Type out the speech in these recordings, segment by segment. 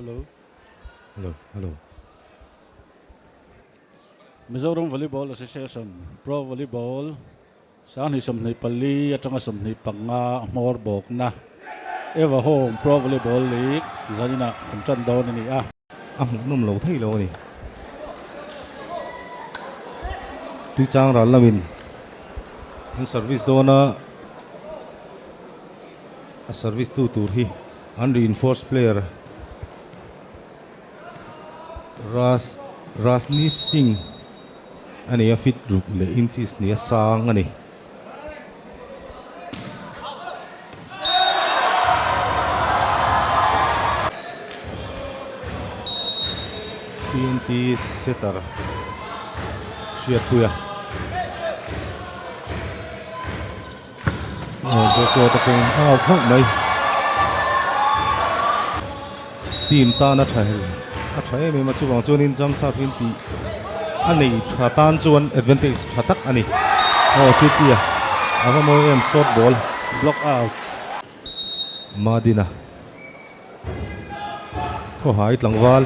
Hello. Hello. Mizoram Volleyball Association Pro Volleyball Saan hi som nei pali atanga som nei panga mor bok na Ever Home Pro Volleyball League zanina kumchan dawn ni a Hmuhnawm lo thei lo ni Tuichangral lamin an service dona a service tu tur hi unreinforced player Rasni Singh ani a fit group le inches ni a sang ani TNT setter Siyat puya Boko takong khang mai team ta na thai a thai me ma chuwang chuanin jam sa thin ti ani thatan chuan advantage thatak ani chutia ava mo em short ball block out Madina kho hai tlangwal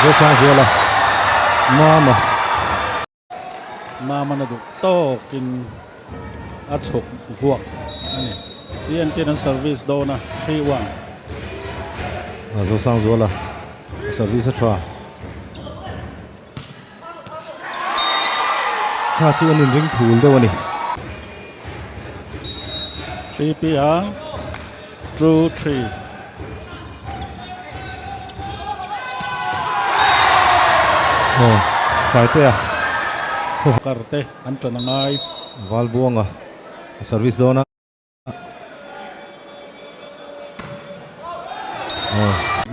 zo sang zola mama na duk to kin achuk vuak ani TNT an service dona 3-1 zo sang zola service tra kha chuan in ring thul do ani 3 PR True 3 sai te Karte antan ngai wal buanga service dona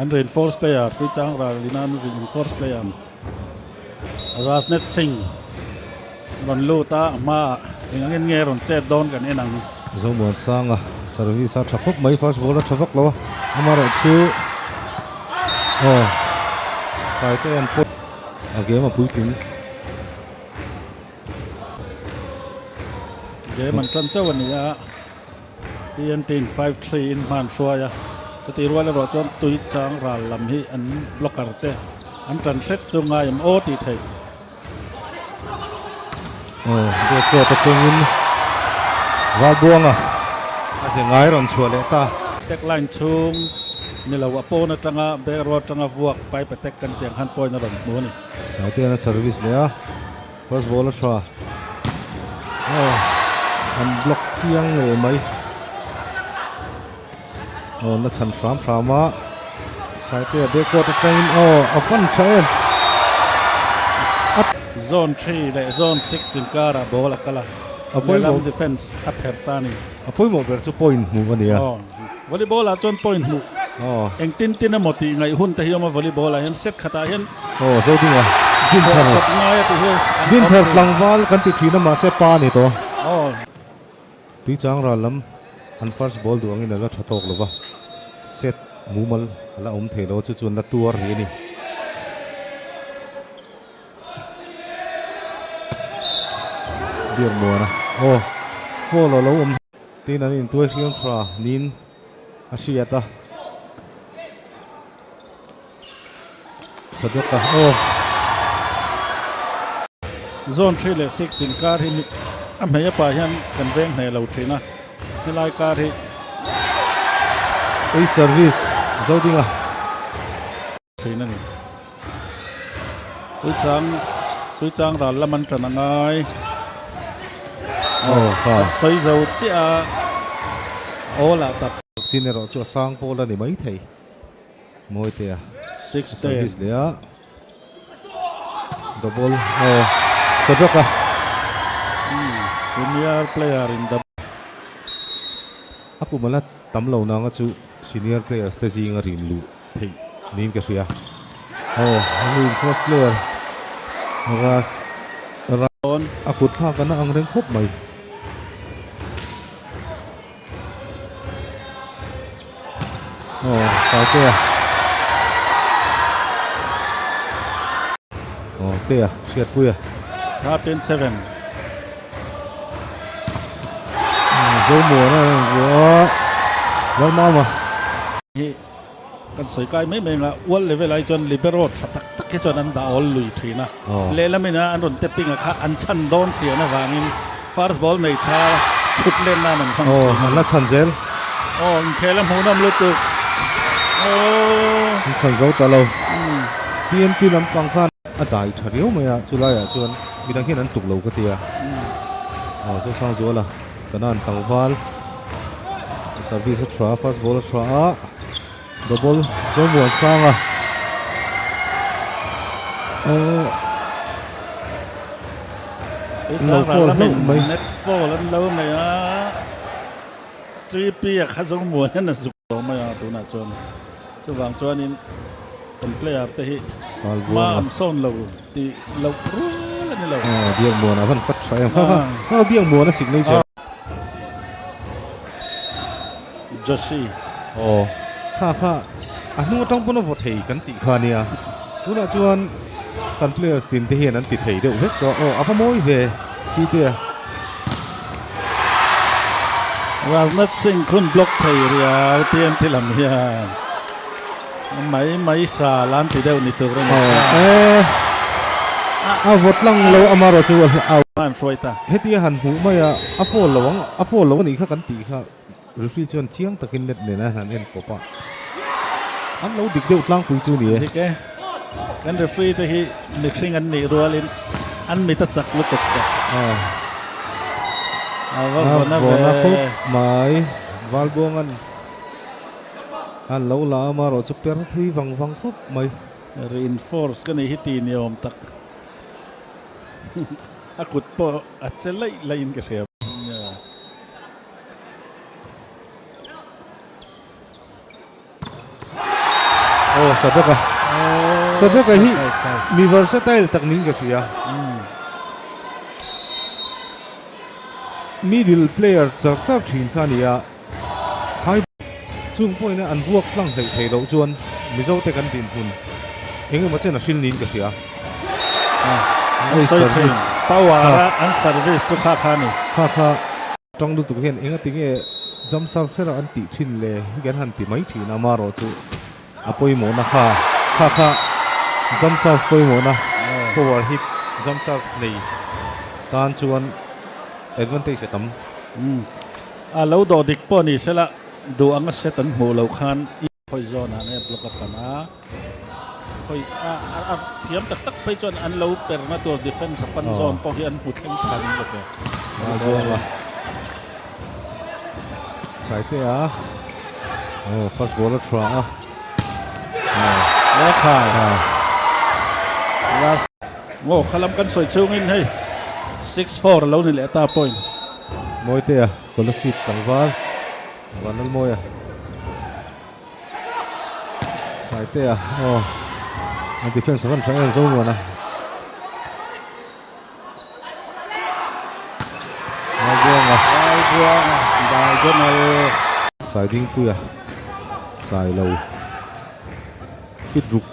an reinforced player Tuichangral linan reinforced player Rasnet Singh ron luta ma ingangin nge ron chet don kan enang zo mon sanga service a thakop mai first ball a thavak lo amara chu sai te an put a game a puitin game an tran chaw ania TNT 5-3 in man shwaya ti rual ro chon Tuichangral lam hi an blocker te an tran set chunga yam o ti thei de ko ta tengin wal buanga a se ngai ron chhuale ta tek line chung milawa pona tanga be ro tanga vuak pai patek kan tiang han point ron mu ni sai te na service le a first ball a thra an block chiang le mai na chan frama sai te de ko ta tengin a fan train zone 3 le zone 6 in kara bola kala lam defense up hertani apoi mo ber chu point mu ania volleyball a chon point mu eng tin moti ngai hun ta hiama volleyball a hen set khata hen so dinga din thar chap ngai tu he din thar tlangwal kan ti thina ma se pa ni to Tuichangral lam an first ball duang in ala thatok lova set mumal ala thelo chu chun la tur hi ni dir mona follow lo tin an in tuai khiang thra nin asiata sadaka zone 3 le 6 in kar hi amaya pa hian kan veng nei lo thina hilai kar hi service zodinga thina ni Tuichangral laman tran ngai soi zo chia ola tak chinero chu sang pola ni mai thei moi te 6 service le a double sadaka senior player in the aku mala tamlo na nga chu senior player stage nga rin lu thei nin ka ria first player ron aku thla kana ang reng khop mai sai te te siat puya 13-7 dấu mùa nó của lớn mama กันสวยใกล้ไม่เม่งละวันเลเวลไอจนลิเบโร่ตักแค่จนอันดาวลุยทีนะเล่นแล้วไม่นะอันโดนเตปิ้งอะค่ะอันชันโดนเสียนะวางินฟาร์สบอลไม่ท่าชุดเล่นนั่นมันฮันละชันเซลเคลัมหูน้ำลุตุกชันเซลตลอดที่อันที่ลำปังคันอันใดชาเดียวไหมอ่ะจุฬาอ่ะชวนมีทั้งที่นั้นตุกเหลวก็เตียโซ่สร้างจัวละตอนนั้นตั้งฟันสาวิสทราฟาสบอลทราดับเบิลจอมวนสร้างอ่ะเราโฟล์แล้วไม่เน็ตโฟล์แล้วไม่อ่ะจีปีอะข้าสมมตินั่นสุดไม่อ่ะตัวน่ะจนสว่างจวนนี้เป็นเพลย์แต่ที่มาอันซ่อนเราที่เรารู้แล้วนี่เราเบี่ยงมัวนะพันพัดใช่เขาเบี่ยงมัวนะสิ่งนี้เจ้าจอชี่ข้าอันนู้นต้องพูดว่าเทกันติขานี่อ่ะตัวน่ะจวนกันเพลย์ทีมที่เห็นนั้นติดเทเดียวเฮ้ยก็อาพมวยเวซีเดียว่านัดสิ่งคุณบล็อกเทียร์เตียนที่ลำเฮียไม่สาล้านที่เดียวนี่ตัวเราเอาวัดลังเราเอามารอชัวร์เอาบ้านช่วยตาเฮตีหันหูไม่อะอัฟโฟลระวังนี่ข้ากันตีข้ารีฟิชวนเชียงตะกินเน็ตเนี่ยนะฮันเอ็นกบอันเราดิกเดียวลังปุยจูนี่ที่แกกันรีฟิที่ฮีมิกซิ่งอันนี้รัวลินอันมีตัดจักลุกตกเอาว่าบนนั้นฟุกหมายวาลบวงันอันเราลามารอจะเปิดทุยฟังฟุกไหม reinforce กันในฮิตีนิยมตักอากุดปออาจจะไล่กันเสียสะดวกที่มี versatile ตักนี้กันเสียmiddle player จากสักทีมข้านี่ให้จุ่มพวกนี้อันพวกตั้งใจเทเราจวนมิโซเตกันดินทุนเองก็มาเจอหน้าชิลนินกันเสียไอ้เซอร์วิสเป้าว่าอันเซอร์วิสสุขาขานี่ข้าจ้องดูตัวเห็นเองก็ติงจำสับแค่เราอันติชินเลยกันหันติไม่ทีน่ามารอจูอภัยโมนะข้าจำสับภัยโมนะpower hit จำสับนี่ตอนชวนadvantage ตั้มเราโดดิกปอนี่เสละดูอังเสตันหัวเราคันอีพอยจอนะเนี่ยบล็อกกันนะคอยเทียมตักไปจนอันเราเปิดมาตัว defense ปันซอนพอเห็นหุ่นทั้งทันหมดเลยใส่เตะfirst ball ทราแล้วค่ะโง่ขลังกันสวยชิวงินให้6-4แล้วนี่แหละตาปอยมวยเตะคนละสิบต่างวันนั้นมวยใส่เตะดิเฟนส์มันใช้เงินสู้กันนะได้เยอะเลยใส่ดิ้งปุยใส่เราฟิตรุก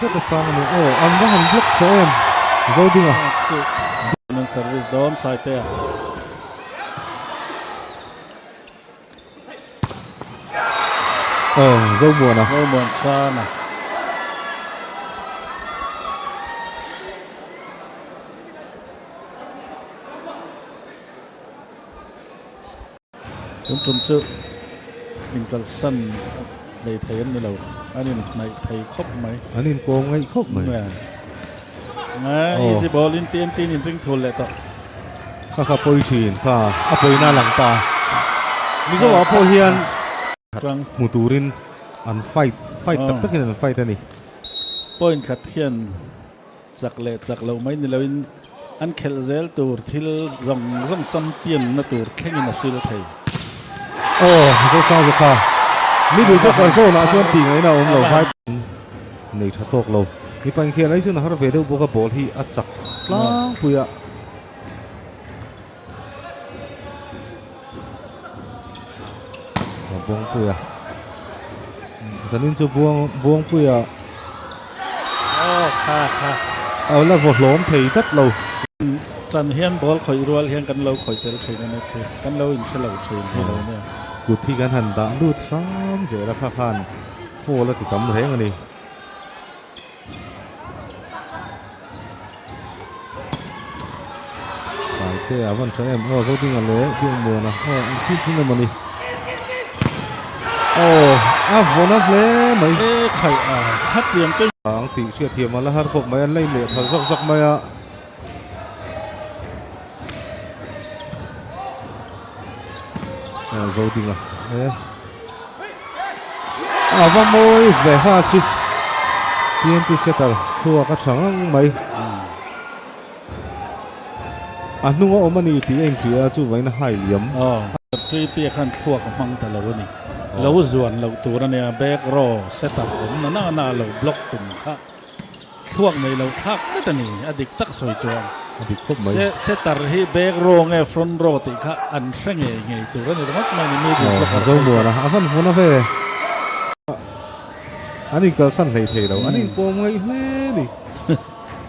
จะกระซังนี่อันว่าหันบล็อกเชมโจดิ้งมันเซอร์วิสโดนใส่เตะโจมัวนะซานะจนซื้ออินกัลสันในไทยนี่เราอันนี้ในไทยครบไหมอันนี้โกงไงครบไหมอีซีบอลลินเตียนอินริงทุนเลยต่อข้าปอยชีนข้าปอยหน้าหลังตามิโซะพอเฮียนมูตูรินอันไฟตักกันอันไฟท่านี่ปอยขัดเทียนจากเราไม่นี่เราอันเคลเซลตัวที่รองจำเปียนนะตัวแข่งในฟิลไทยมิโซะซาจุค่ะนี่ดูพวกกันโซ่นะชวนตีไงนะเราไฟในทัดตกเรานี่เป็นแค่ไรซึ่งนะฮาร์เวเดอร์บอกว่าบอลที่อัดจักล้างปุยบวงปุยสันนิษฐานบวงปุยค่ะเอาแล้วบอลล้มถีจัดเรา จันเฮียนบอลข่อยรัวเฮียนกันเราข่อยเตลเทรนนั่นเองกันเราอินเชลเราเทรนให้เราเนี่ยกูที่กันหันตาดูดซ้ำเสียราคาคันโฟแล้วติดตำแรงอันนี้สายเตะวันเช้าโอ้โซดิ้งกันเลยเบี่ยงมัวนะโอ้ที่ทิ้งกันมานี่โอ้โฟนักเลยไหมไข่คัดเรียงเป็นหางตีเชือกเทียมมาแล้วฮะพวกไม่ไล่เหลี่ยมสักไม่อะโซดิ้งอ่ะว่าโมยเวห้าชิเพียงที่เสร็จแล้วทัวร์ก็ช่างไหมนุ่งเอามันนี่ที่เองที่จู่ไว้นะหายเหลี่ยมที่เปียขันทัวร์กับมังแต่ละวันนี้เราส่วนเราตัวนั้นเนี่ยแบกรอเซตับผมน่าเราบล็อกตุ่มค่ะทัวร์ในเราทักก็แต่นี่อดีตตักสวยจวนอดีตครบไหมเซตับที่แบกรอไงฟรอนต์รอติค่ะอันเร่งไงตัวนั้นเนี่ยมันไม่มีบล็อกโซ่บัวนะฟันฟุ้งนะเฟ่อันนี้ก็สั้นเลยเท่แล้วอันนี้โกงไงแม่ดิ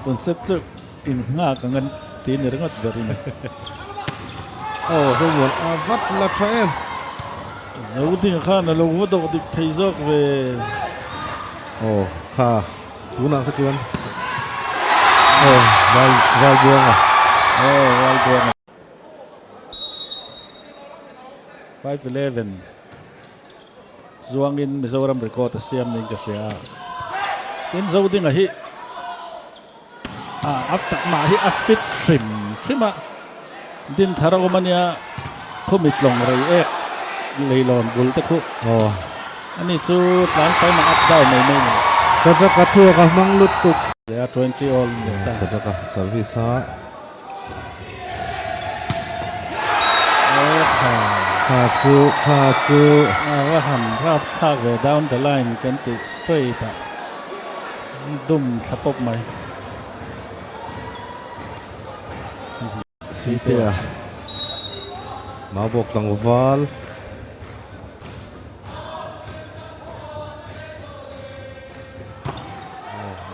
ต้นเซ็ตจุดอินง่ากันกันตีนเรื่องก็สุดเลยโอ้สมบูรณ์วัดละทรมเราดิ้งข้านะเราวัดดดิกไทยซอกเวโอ้ข้าดูหนังขจวนโอ้วายบวงอ่ะวายบวง5-11Zuangin Mizoram record siam ning ka sia tin zo ding a hi after ma hi a fit shima din thara ko mania khomit long rei ek leilon bul te khu ani chu tlan pai ma up down nei nei sadaka thua ka mang lut tuk they are 20 all sadaka service haขาจูว่าหันภาพทากเลย down the line กันติด straight ดุ่มสะปบไหมสีเตียมาบอกหลังวอล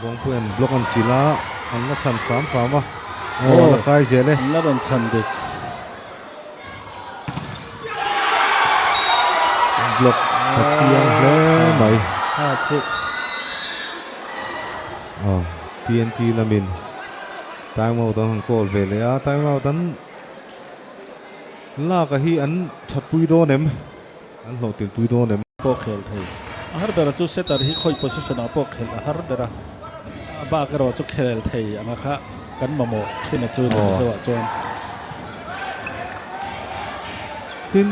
วงเพื่อนบล็อกอันจิละอันละชันฟ้ามอ่ะโอ้ใกล้เสียเลยอันละโดนชันเด็กบล็อกชัดเจียงเลยไหมTNT ละมินตายมาตอนโกลเวเลยตายมาตอนลากะฮีอันชัดปุยโดเนมอันโหตินปุยโดเนมโปกเฮลไทยอาหารเดราจูเซตาร์ฮีคอยโพสิชันอาโปกเฮลอาหารเดราบากระโดดจุกเฮลไทยอันนั้นค่ะกันมาโมที่น่าจูนสวัสดิ์จวนติน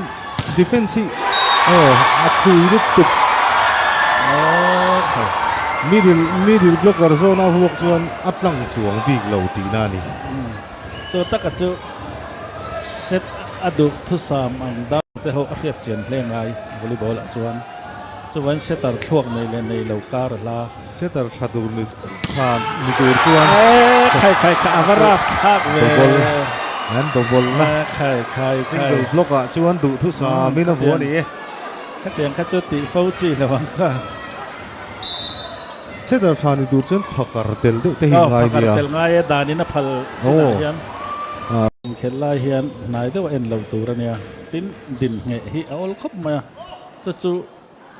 ดิเฟนซีอัดคุยลุกตุกมิดิลบล็อกกระโซน่าพวกชวนอัดหลังช่วงดีกเราตีน่านี่จูตักกะจูเซตอดุทุสามอันดาวแต่เขาเรียกเจียนเล่นไงวอลเลย์บอลชวนเซตตาร์ช่วงในเหล่าการ์ลาเซตตาร์ชาดูนิชามีตัวชวนใครอาวาราบชักเวงั้นตัวบอลนะใครซิงเกิลบล็อกชวนดูทุสามไม่ต้องหัวนี่ขัดเตียงขัดจุติฟูจิระวังค่ะเซตร์ชานิดูจนพักการ์เตลเตหิง่ายเนี่ยพักการ์เตลง่ายดานินะพัลจิตเฮียนเคลล่าเฮียนนายเดี๋ยวเอ็นเราตัวเนี่ยดินเงี้ยฮีเอาลคบมาจู่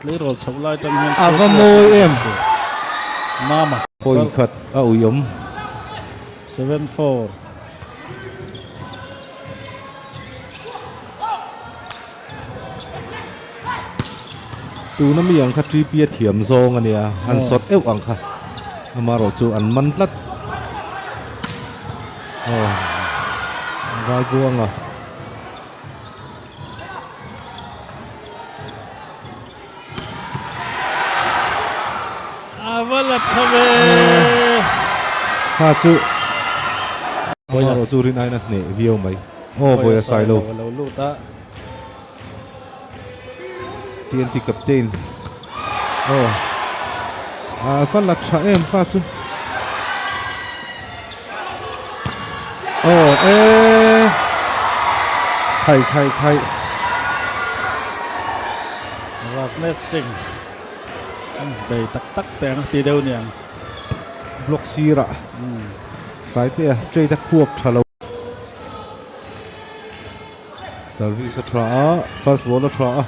เลโรลชาวไล่ตั้งเงี้ยก็โมยเอ็มมาโอยขัดยม7-4ตูน้ำมีอย่างคัดทรีเปียเถียมโซงอันเนี้ยอันสดอังค่ะมาเราจูอันมันลัดได้กวงอ่ะวอลทเวข้าจูเราจูรินไอ้นั่นเนี่ยวิวไหมบอยไซโลTNT kaptenฟันลัดชาข้าจูใครราสเนฟซิงไปตักแต่งตีเดียวเนี่ยบล็อกซีระสายเตะสเตรทควบชาโล service tra first ball tra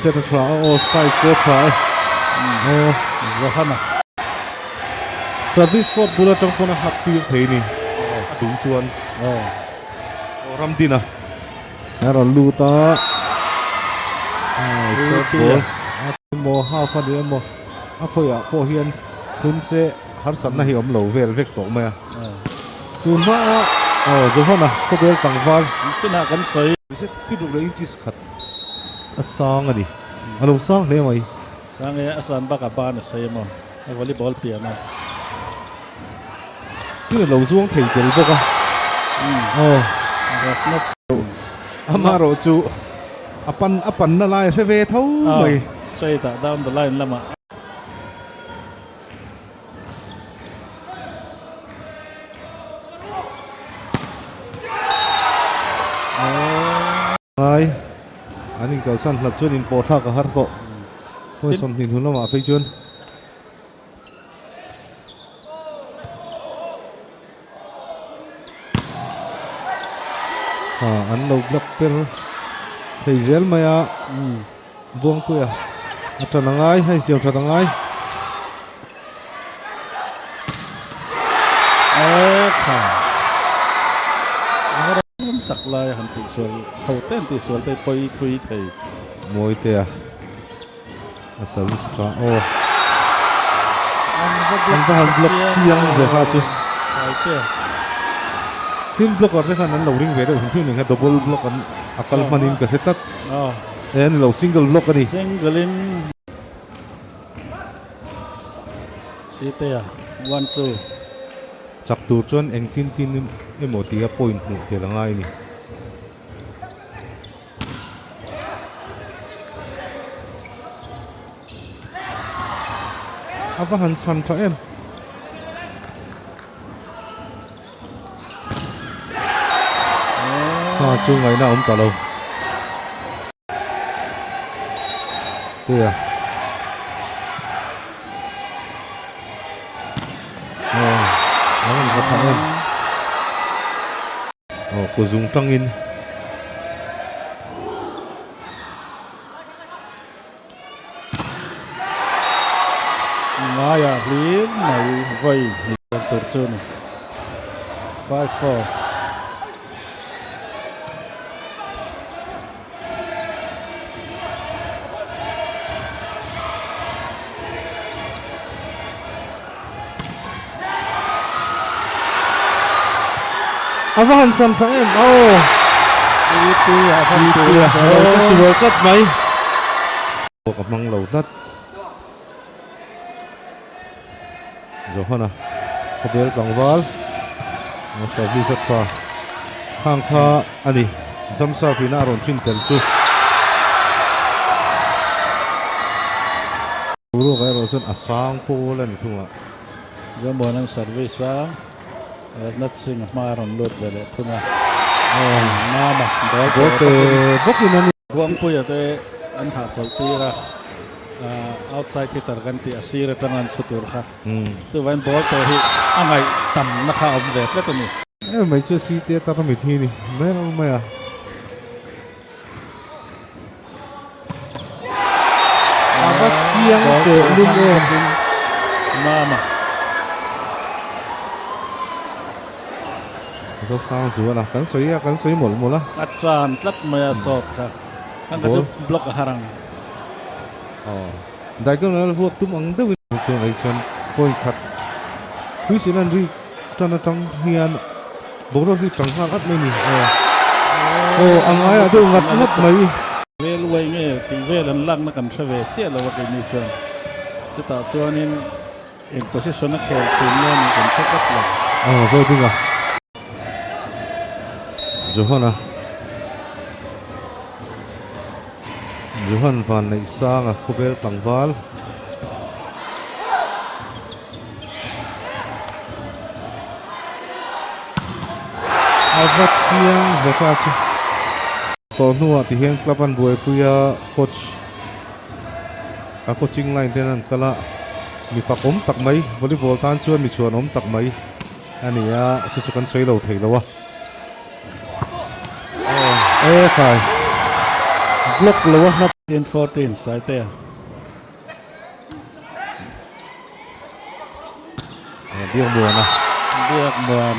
set tra spike go try Johanna service court bula trong pona happy thei ni đúng chuan ram din à rồi luta set ball mo ha pha ni mo a khoya po hian hun se har san na hi om lo vel vek to ma tu ma Johanna ko bel pangwal china kan soi fi du le inchis khat a sang ani alo sang le mai sange asan ba ka ban sai mo volleyball pia na cái lâu xuống thầy tiểu bốc à that's not amaro chu apan na lai se ve thau mai straight down the line lama ai anh cầu san lập chuan in po tha ka har ko tôi som hin hun lama phei chuan anh lâu block per thầy zel maya buông tôi à thật là ngay hay siêu thật là ngay tak lai han ti sual ho ten ti sual te poi thui thei môi te à service tra anh ta block chiang về pha chứ team block ở đây kan anh lâu ring về đâu không biết double block anh akal manin ka hetat anh lâu single block ani single in site à 1-2 chak tur chuan eng tin emotia point mu te langai ni ava han chan tha em chu ngày nào ông cả lâu thế à anh có thằng em của dùng trăng in ngay à liên này vây tổ chức 5-4 Avan san thang em itu avan tu chắc sự World Cup mấy gặp mang lâu rất rồi hả có biết bằng val nó sẽ vi rất pha hàng kha anh jump sa thì na ron chin tel chu Turu cái rồi chân asang po lên thung ạ giờ muốn ăn service á not sing maron lot vele thuna nama bố bốc đi nè buang puya te an ha chalti ra outside hitter kan ti asira tangan sutur kha tu van ball te hi angai tam na kha om ve tle tani mấy chiếc xí tia ta mới thi đi mấy đâu mày à bắt chiang để luôn em nama sao sao rồi là cắn xoáy một lá atran tlat maya sot kha kan ka chu block harang đại cái nó vuốt tum ang đâu cho ai chân point cut quý sĩ nan ri trong hiền bố rồi trong hàng ắt mấy nè ang ai à đâu ngặt mất mấy vel wei nge ti vel an lang na kan thave che lo wa ke ni chuan chu ta chuanin in position na khel thum ne ni kan check up la rồi đi à Johan van này sang à khu bel bằng val avat chiang về pha chứ còn nua thì hiện club an buổi puya coach coaching line tên anh kala mi phak om tak mai volleyball tan chuan mi chuan om tak mai anh ấy chú kan sei lo thei lo à ใครบล็อกเลยวะนับ 14 sai te điên buồn à biak buan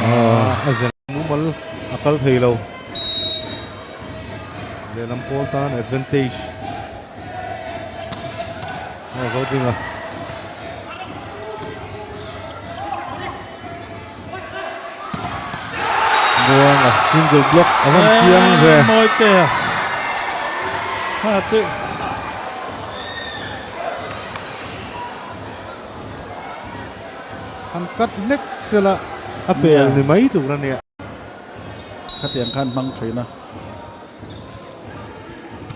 giờ muốn bắn akal thầy lâu để làm ball tan advantage rồi đi à buồn à single block avant chiang về moi te ha chu anh cắt next là apel thì mấy tụ ra nè khát tiền khan mang thủy na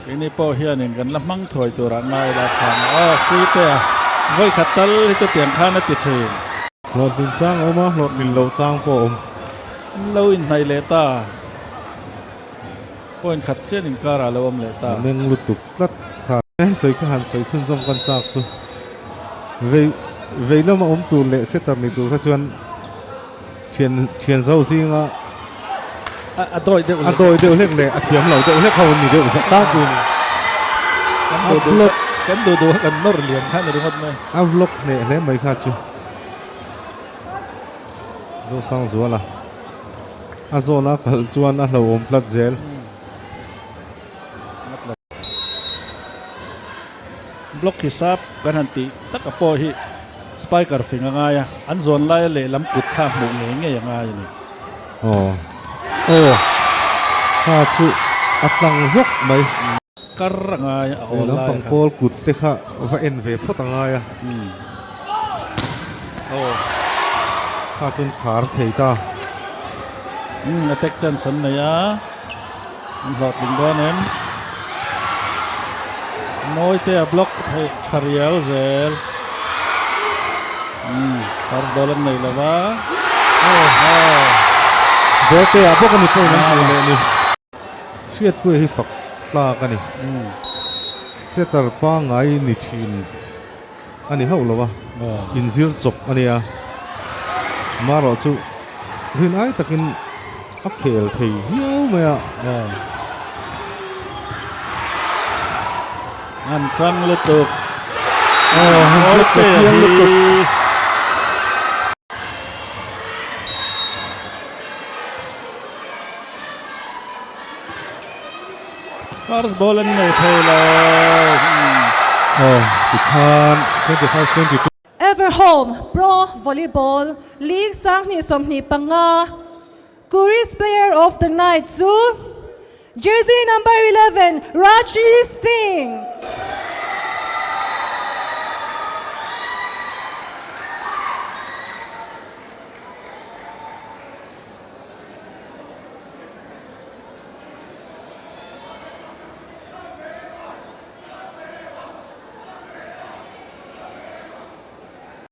cái này po hiền nên gần lắm mang thổiตัวra ngay là thằng suy te với khát tal cho tiền khan nó tiệt chìm lột mình trang ôm á lột mình lâu trang po ôm lâu in này lệ ta po in khát chen in cara lâu om lệ ta nên lụt tục lát khá sấy cái hàn sấy xung trong con chạc su vậy nó mà ôm tụ lệ sẽ tập mình tụ các chuyện chuyện giàu gì ngã tôi đều lệ lệ thiếm lẩu đều lệ hầu thì đều sẽ tác cùng cái đồ gần nó liền khác là đúng không này vlog này lấy mấy khác chứ rồi sang rồi là rồi nó khởi chuan nó lẩu ôm plot gel block hisap kan hanti tak apo hi spiker finga nga ya an zone lai le lam kut kha mu nge ya nga ni ha chu atang zok mai kar nga ya o lai pang pol kut te kha va en ve phot nga ya ha chun khar thei ta attack Johnson na ya lot lingwan em moi te block tharial zel har dolan nei lawa bo te abo kan ni po na le ni siat pu hi fak tla kan ni setar pa ngai ni thin ani ho lawa inzir chop ani a maro chu rin ai takin a khel thei hiau me a an trăng lê tục chiang lê tục first ball anh này thôi là Japan 25-22 Everhome Pro Volleyball League sang ni som ni panga Kuris Player of the Night zu jersey number 11 Rajni Singh